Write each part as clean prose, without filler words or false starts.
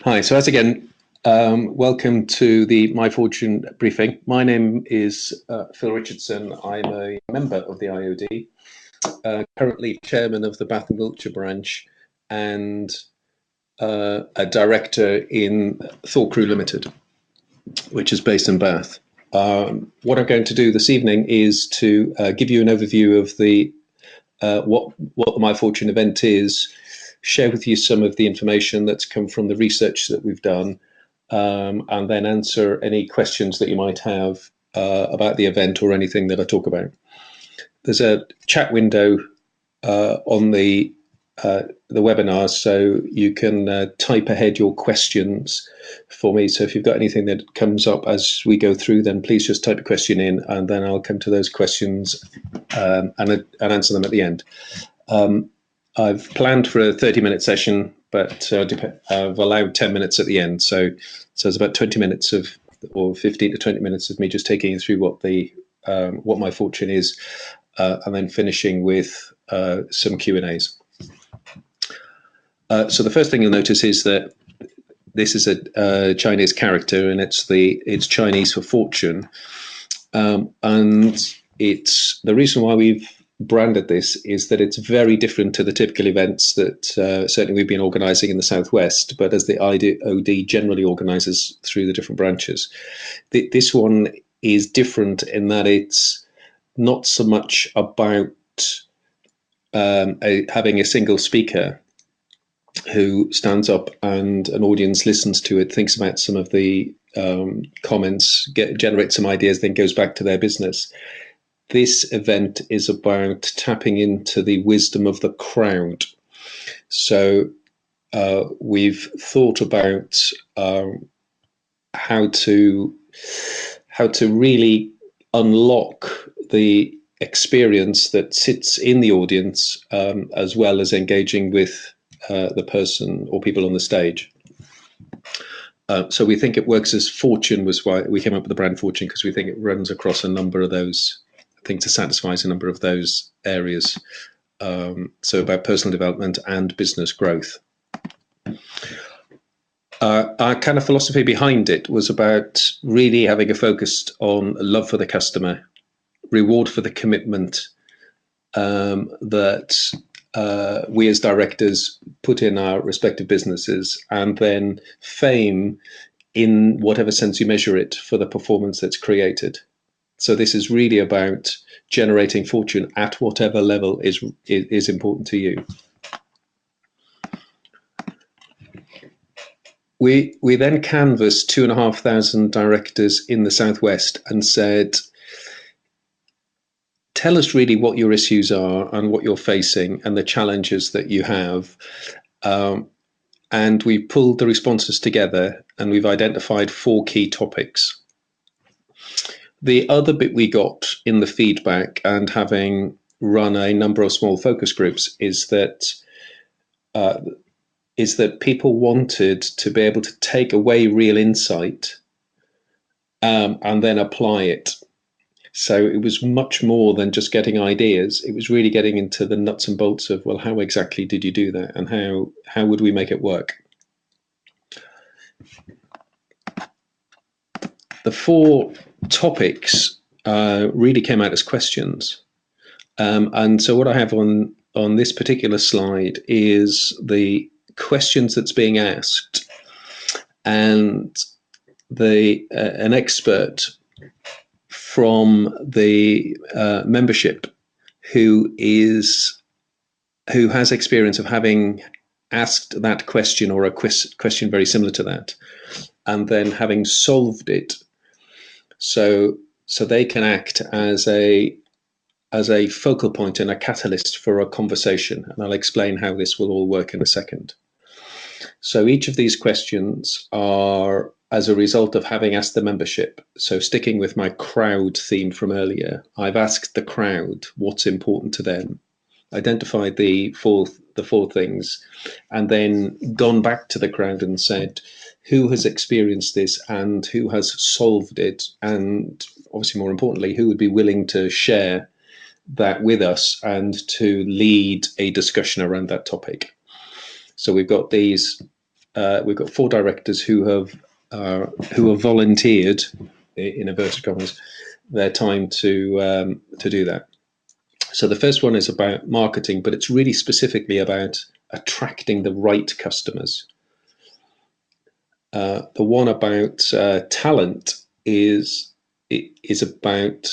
Hi, so as again, welcome to the My Fortune briefing. My name is Phil Richardson. I'm a member of the IOD, currently chairman of the Bath and Wiltshire branch, and a director in Thought Crew Limited, which is based in Bath. What I'm going to do this evening is to give you an overview of the what the My Fortune event is, share with you some of the information that's come from the research that we've done, and then answer any questions that you might have about the event or anything that I talk about. There's a chat window on the webinar, so you can type ahead your questions for me. So if you've got anything that comes up as we go through, then please just type a question in, and then I'll come to those questions and answer them at the end. I've planned for a 30-minute session, but I've allowed 10 minutes at the end. So it's about 20 minutes or 15 to 20 minutes of me just taking you through what My Fortune is, and then finishing with some Q&As. So the first thing you'll notice is that this is a Chinese character, and it's Chinese for fortune. And it's the reason why we've branded this is that it's very different to the typical events that certainly we've been organising in the Southwest, but as the IOD generally organises through the different branches. This one is different in that it's not so much about having a single speaker who stands up and an audience listens to it, thinks about some of the comments, generates some ideas, then goes back to their business. This event is about tapping into the wisdom of the crowd. So we've thought about how to really unlock the experience that sits in the audience, as well as engaging with the person or people on the stage. So we think it works as fortune, was why we came up with the brand Fortune, because we think it runs across a number of those things, to satisfy a number of those areas. So about personal development and business growth. Our kind of philosophy behind it was about really having a focus on love for the customer, reward for the commitment that we as directors put in our respective businesses, and then fame, in whatever sense you measure it, for the performance that's created. So this is really about generating fortune at whatever level is important to you. We then canvassed 2,500 directors in the Southwest and said, tell us really what your issues are and what you're facing and the challenges that you have. And we pulled the responses together, and we've identified 4 key topics. The other bit we got in the feedback, and having run a number of small focus groups, is that people wanted to be able to take away real insight and then apply it. So it was much more than just getting ideas. It was really getting into the nuts and bolts of, well, how exactly did you do that, and how would we make it work? The 4 topics really came out as questions. And so what I have on this particular slide is the questions that's being asked, and an expert from the membership who has experience of having asked that question, or a question very similar to that, and then having solved it. So they can act as a focal point and a catalyst for a conversation, and I'll explain how this will all work in a second. So each of these questions are as a result of having asked the membership. So sticking with my crowd theme from earlier, I've asked the crowd what's important to them, identified the four things, and then gone back to the crowd and said, who has experienced this and who has solved it, and obviously more importantly, who would be willing to share that with us and to lead a discussion around that topic. So we've got these we've got 4 directors who have volunteered, in inverted commas, their time to do that. So the first one is about marketing, but it's really specifically about attracting the right customers. The one about talent is about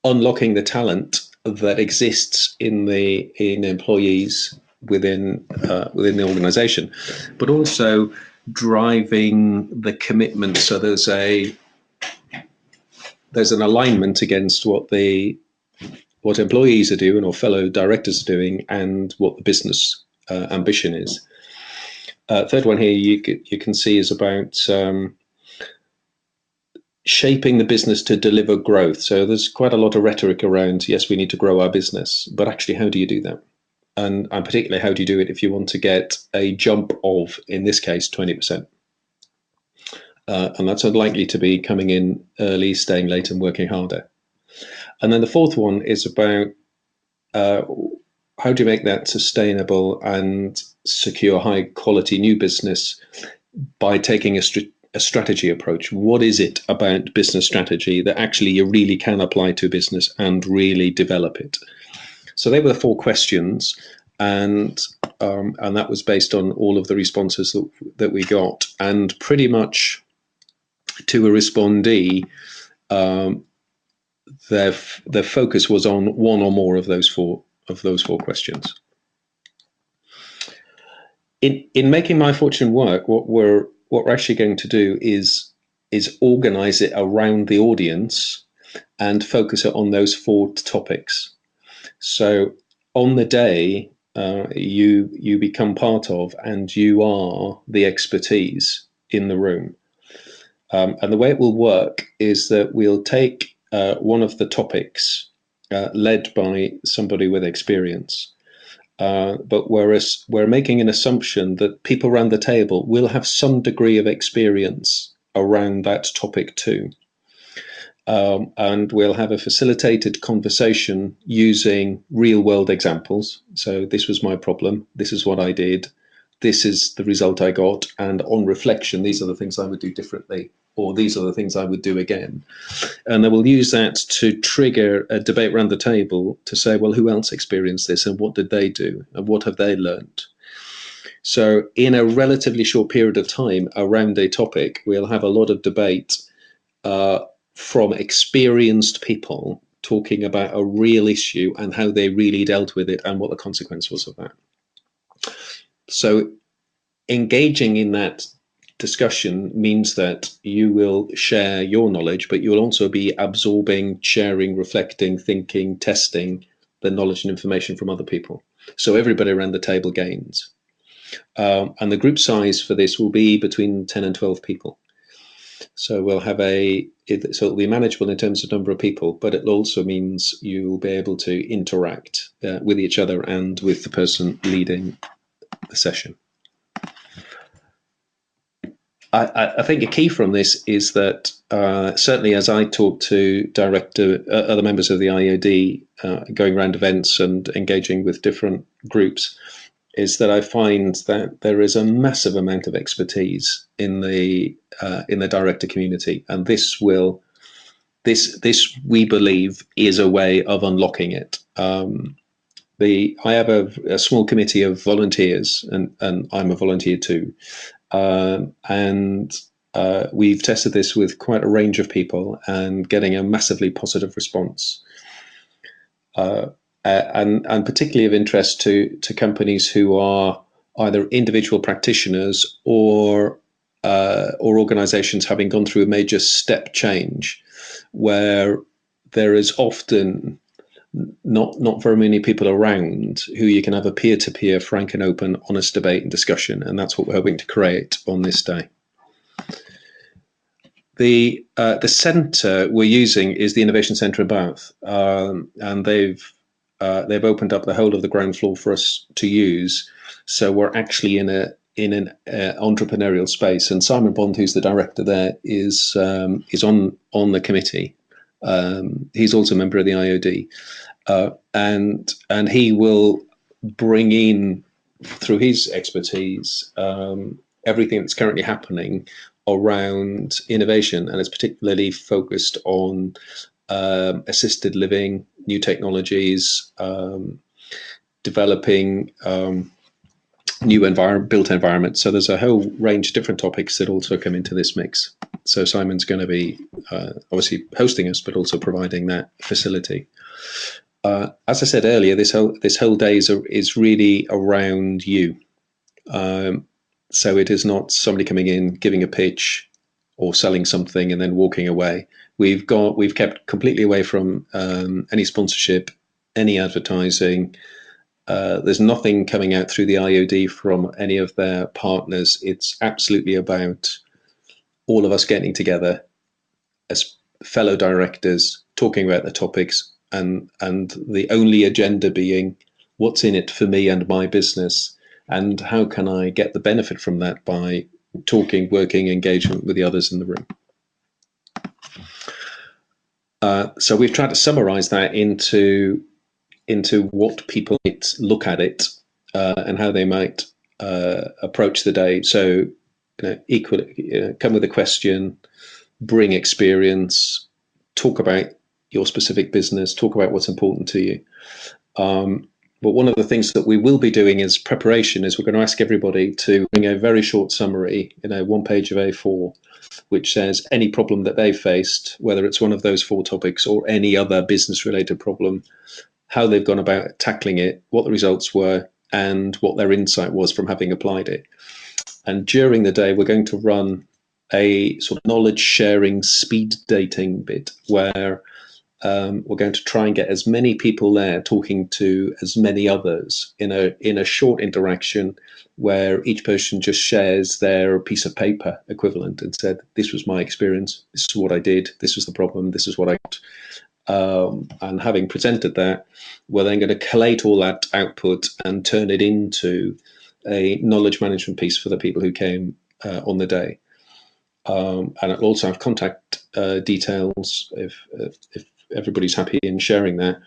unlocking the talent that exists in employees within the organisation, but also driving the commitment. So there's an alignment against what employees are doing or fellow directors are doing and what the business ambition is. Third one here you can see is about shaping the business to deliver growth. So there's quite a lot of rhetoric around, yes, we need to grow our business, but actually, how do you do that? And particularly, how do you do it if you want to get a jump of, in this case, 20%? And that's unlikely to be coming in early, staying late, and working harder. And then the fourth one is about how do you make that sustainable and secure high quality new business by taking a strategy approach. What is it about business strategy that actually you really can apply to business and really develop it? So they were the 4 questions, and that was based on all of the responses that we got, and pretty much to a respondee, their focus was on one or more of those four questions. In making My Fortune work, what we're actually going to do is organize it around the audience and focus it on those 4 topics. So on the day, you become part of, and you are the expertise in the room. And the way it will work is that we'll take one of the topics led by somebody with experience. But whereas we're making an assumption that people around the table will have some degree of experience around that topic too. And we'll have a facilitated conversation using real world examples. So this was my problem. This is what I did. This is the result I got. And on reflection, these are the things I would do differently, or these are the things I would do again. And then we'll use that to trigger a debate around the table to say, well, who else experienced this and what did they do and what have they learned? So in a relatively short period of time around a topic, we'll have a lot of debate from experienced people talking about a real issue and how they really dealt with it and what the consequence was of that. So engaging in that discussion means that you will share your knowledge, but you'll also be absorbing, sharing, reflecting, thinking, testing the knowledge and information from other people. So everybody around the table gains. And the group size for this will be between 10 and 12 people. So we'll have so it'll be manageable in terms of number of people, but it also means you'll be able to interact with each other and with the person leading the session. I think a key from this is that certainly as I talk to other members of the IOD, going around events and engaging with different groups, is that I find that there is a massive amount of expertise in the director community, and this we believe is a way of unlocking it. I have a small committee of volunteers, and I'm a volunteer too. And we've tested this with quite a range of people and getting a massively positive response. And particularly of interest to companies who are either individual practitioners or organizations having gone through a major step change, where there is often not very many people around who you can have a peer-to-peer, frank and open, honest debate and discussion, and that's what we're hoping to create on this day. The centre we're using is the Innovation Centre in Bath, and they've opened up the whole of the ground floor for us to use. So we're actually in an entrepreneurial space, and Simon Bond, who's the director there, is on the committee. He's also a member of the IOD, and he will bring in through his expertise, everything that's currently happening around innovation, and it's particularly focused on assisted living, new technologies, developing new built environments. So there's a whole range of different topics that also come into this mix. So Simon's going to be obviously hosting us, but also providing that facility. As I said earlier, this whole day is really around you. So it is not somebody coming in, giving a pitch or selling something and then walking away. We've kept completely away from any sponsorship, any advertising. There's nothing coming out through the IOD from any of their partners. It's absolutely about all of us getting together as fellow directors, talking about the topics, and the only agenda being what's in it for me and my business, and how can I get the benefit from that by talking, working, engagement with the others in the room. So we've tried to summarize that into what people might look at it and how they might approach the day. So, equally, come with a question, bring experience, talk about your specific business, talk about what's important to you. But one of the things that we will be doing as preparation is we're going to ask everybody to bring a very short summary, 1 page of A4, which says any problem that they've faced, whether it's one of those 4 topics or any other business-related problem, how they've gone about tackling it, what the results were, and what their insight was from having applied it. And during the day, we're going to run a sort of knowledge sharing speed dating bit where we're going to try and get as many people there talking to as many others in a short interaction where each person just shares their piece of paper equivalent and said, this was my experience, this is what I did, this was the problem, this is what I got. And having presented that, we're then going to collate all that output and turn it into a knowledge management piece for the people who came on the day. And it'll also have contact details if everybody's happy in sharing that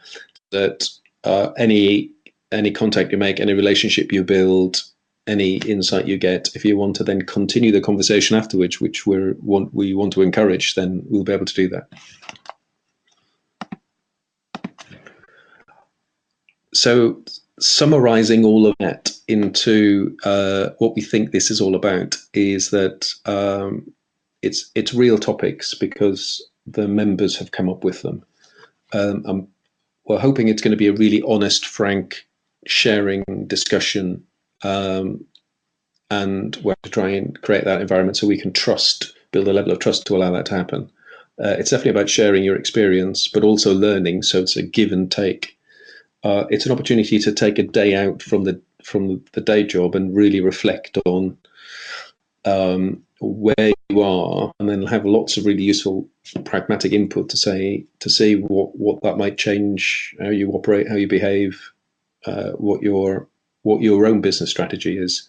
any contact you make, any relationship you build, any insight you get, if you want to then continue the conversation afterwards, which we want to encourage, then we'll be able to do that. So summarizing all of that into what we think this is all about is that it's real topics because the members have come up with them. We're hoping it's going to be a really honest, frank, sharing discussion, and we're to try and create that environment so we can build a level of trust to allow that to happen. It's definitely about sharing your experience, but also learning. So it's a give and take. It's an opportunity to take a day out from the day job and really reflect on where you are, and then have lots of really useful pragmatic input to see what that might change, how you operate, how you behave, what your own business strategy is.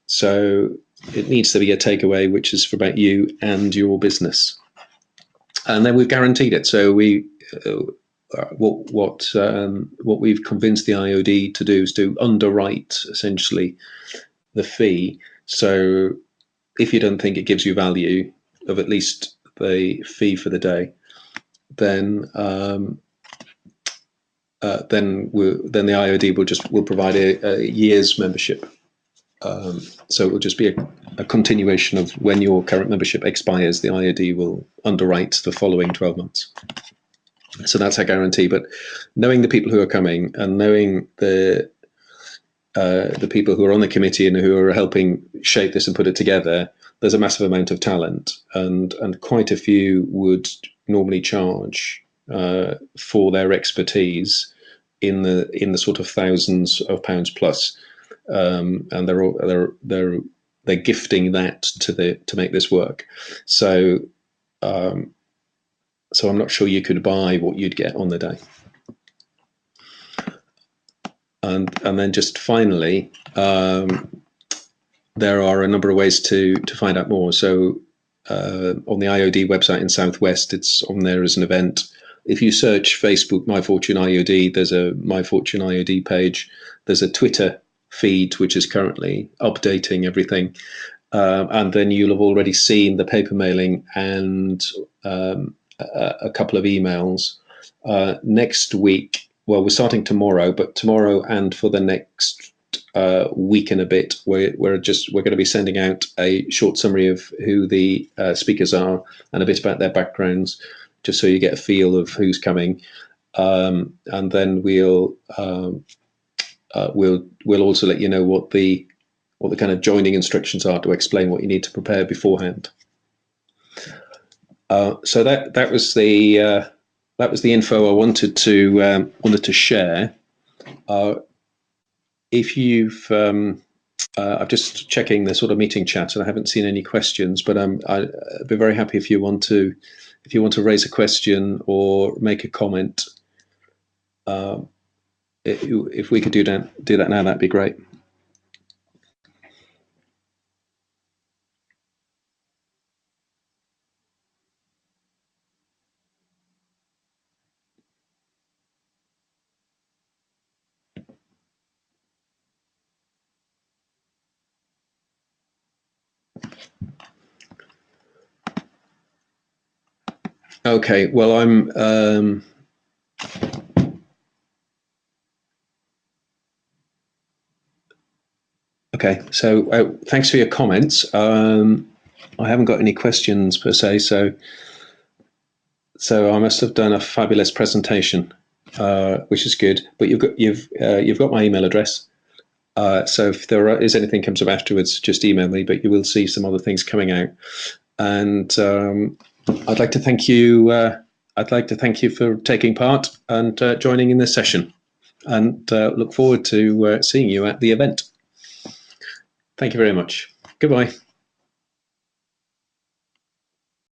So it needs to be a takeaway which is about you and your business, and then we've guaranteed it. So what we've convinced the IOD to do is to underwrite essentially the fee. So if you don't think it gives you value of at least the fee for the day, then the IOD will provide a year's membership. So it will just be a continuation of when your current membership expires. The IOD will underwrite the following 12 months. So that's our guarantee. But knowing the people who are coming and knowing the people who are on the committee and who are helping shape this and put it together, there's a massive amount of talent, and quite a few would normally charge for their expertise in the sort of thousands of pounds plus, and they're gifting that to make this work. So I'm not sure you could buy what you'd get on the day. And then just finally, there are a number of ways to find out more. So on the IOD website in Southwest, it's on there as an event. If you search Facebook My Fortune IOD, there's a My Fortune IOD page. There's a Twitter feed, which is currently updating everything. And then you'll have already seen the paper mailing and a couple of emails. Next week, well, we're starting tomorrow, but tomorrow and for the next week and a bit, we're going to be sending out a short summary of who the speakers are and a bit about their backgrounds, just so you get a feel of who's coming. And then we'll also let you know what the kind of joining instructions are to explain what you need to prepare beforehand. So that was the info I wanted to share. If you've I'm just checking the sort of meeting chat, and I haven't seen any questions, but I'd be very happy if you want to raise a question or make a comment. If we could do that now, that'd be great. Okay, well, okay, so thanks for your comments. I haven't got any questions per se, so I must have done a fabulous presentation, which is good. But you've got my email address, so if there is anything comes up afterwards, just email me. But you will see some other things coming out, and I'd like to thank you. I'd like to thank you for taking part and joining in this session, and look forward to seeing you at the event. Thank you very much. Goodbye.